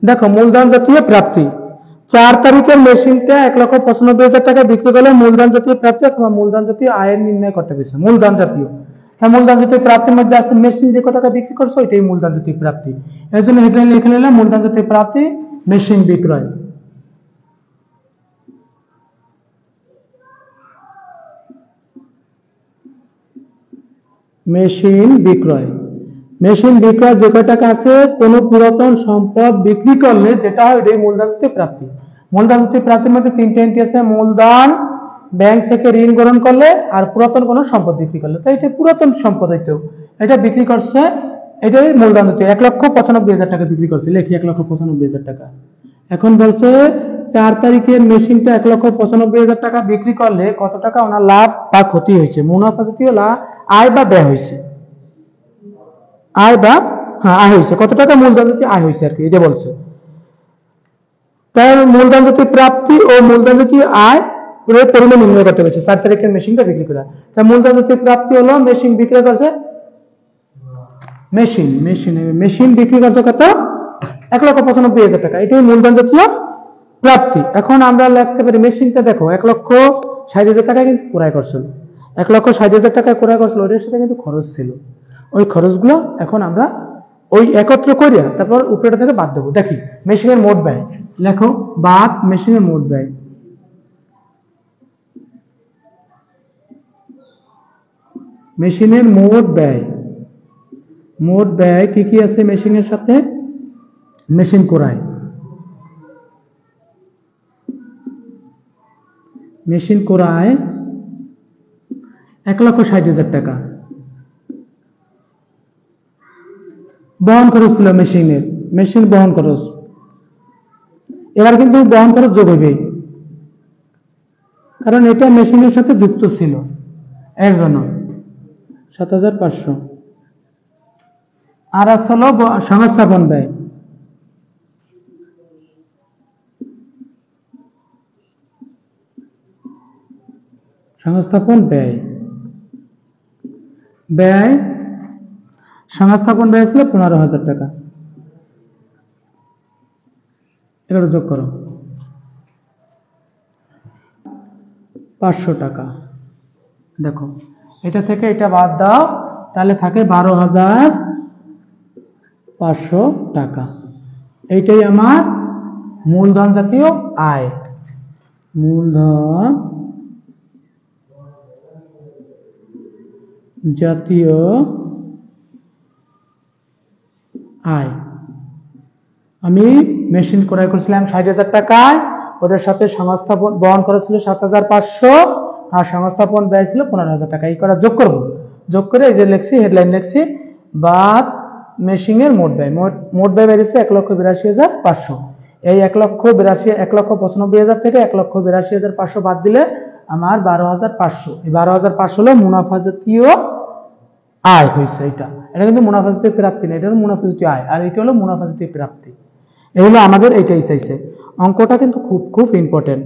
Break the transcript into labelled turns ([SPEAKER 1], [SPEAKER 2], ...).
[SPEAKER 1] দেখো মূলধন জাতীয় প্রাপ্তি 4 তারিখের মেশিনটা 1,95,000 টাকা বিক্রি করলে মূলধন জাতীয় প্রাপ্তি অথবা মূলধন জাতীয় আয়ের নির্ণয় করতে গেছে। মূলধন জাতীয়, হ্যাঁ মূলধন জাতীয় প্রাপ্তির মধ্যে আছে মেশিন যে কত টাকা বিক্রি করছে ওইটাই মূলধন জাতীয় প্রাপ্তি। এর জন্য হেডলাইন লিখে নিলাম মূলধন জাতীয় প্রাপ্তি মেশিন বিক্রয়। মেশিন বিক্রয়, মেশিন বিক্রয় যে কয় টাকা আছে কোন পুরাতন সম্পদ বিক্রি করলে যেটা হয় এটাই মূলধন জাতীয় প্রাপ্তি। মূলধন জাতীয় প্রাপ্তির মধ্যে তিনটে এন্ট্রি আছে, মূলধন, ব্যাংক থেকে ঋণ গ্রহণ করলে আর পুরাতন কোনো সম্পদ বিক্রি করলে। তো এটা পুরাতন সম্পদ, হইতেও এটা বিক্রি করছে, এটাই মূলধন জাতীয়। 1,95,000 টাকা বিক্রি করছে, লিখি 1,95,000 টাকা। এখন বলছে 4 তারিখের মেশিনটা 1,95,000 টাকা বিক্রি করলে কত টাকা ওনার লাভ বা ক্ষতি হয়েছে, মুনাফা জাতীয় লাভ, আয় বা ব্যয় হয়েছে, আয় বা আয় হয়েছে, কত টাকা মূলধন জাতীয় আয় হয়েছে আর কি, এটা বলছে। তাই মূলধন জাতীয় প্রাপ্তি ও মূলধন জাতীয় আয় এর পরিমাণ নির্ণয় করতে হয়েছে 4 তারিখের মেশিনটা বিক্রি করা। তাই মূলধন জাতীয় প্রাপ্তি হলো মেশিন বিক্রি করছে, মেশিন বিক্রি করছে কত 1,95,000 টাকা, এটাই মূলধন জাতীয় প্রাপ্তি। এখন আমরা লিখতে পারি মেশিনটা দেখো 1,60,000 টাকায় কিন্তু ক্রয় করছিল, 1,60,000 টাকায় ক্রয় করছিল, ওটার সাথে কিন্তু খরচ ছিল, ওই খরচগুলো এখন আমরা ওই একত্র করিয়া তারপর উপরেটা থেকে বাদ দেবো। দেখি মেশিনের মোট ব্যয়, লেখো বাদ মেশিনের মোট ব্যয়। মেশিনের মোট ব্যয়, মোট ব্যয় কি কি আছে মেশিনের সাথে, মেশিন ক্রয়, মেশিন ক্রয় 1,60,000 টাকা বহন খরচ ছিল মেশিনের, মেশিন বহন খরচ, এবার কিন্তু বহন খরচ যোগ হইবে কারণ এটা মেশিনের সাথে যুক্ত ছিল, এর জন্য 7,500। আর আসলে সংস্থাপন ব্যয়, সংস্থাপন ব্যয়, ব্যয় সংস্থাপন ব্যয় ছিল 15,000 টাকা, এবার যোগ করো 500 টাকা। দেখো এটা থেকে এটা বাদ দাও, তাহলে থাকে 12,500 টাকা। এইটাই আমার মূলধন জাতীয় আয়, মূলধন জাতীয় আয়। আমি মেশিন ক্রয় করেছিলাম 60,000 টাকায়, ওটার সাথে সংস্থাপন বহন খরচ ছিল 7,500 আর সংস্থাপন ব্যয় ছিল 15,000 টাকা। এই করা যোগ করব, যোগ করে এই যে লিখছি হেডলাইন লিখছি বাদ মেশিনের মোট ব্যয়। মোট ব্যয় বেরিয়েছে 1,82,500। এই 1,95,000 থেকে 1,82,500 বাদ দিলে আমার 12,500, এই 12,500 হলো মুনাফা জাতীয় আয় হয়েছে। এটা কিন্তু মুনাফা জাতীয় প্রাপ্তি না, এটা হলো মুনাফা জাতীয় আয়, আর এটা হলো মুনাফা জাতীয় প্রাপ্তি। এই হলো আমাদের এইটাই চাইছে। অঙ্কটা কিন্তু খুব খুব ইম্পর্টেন্ট।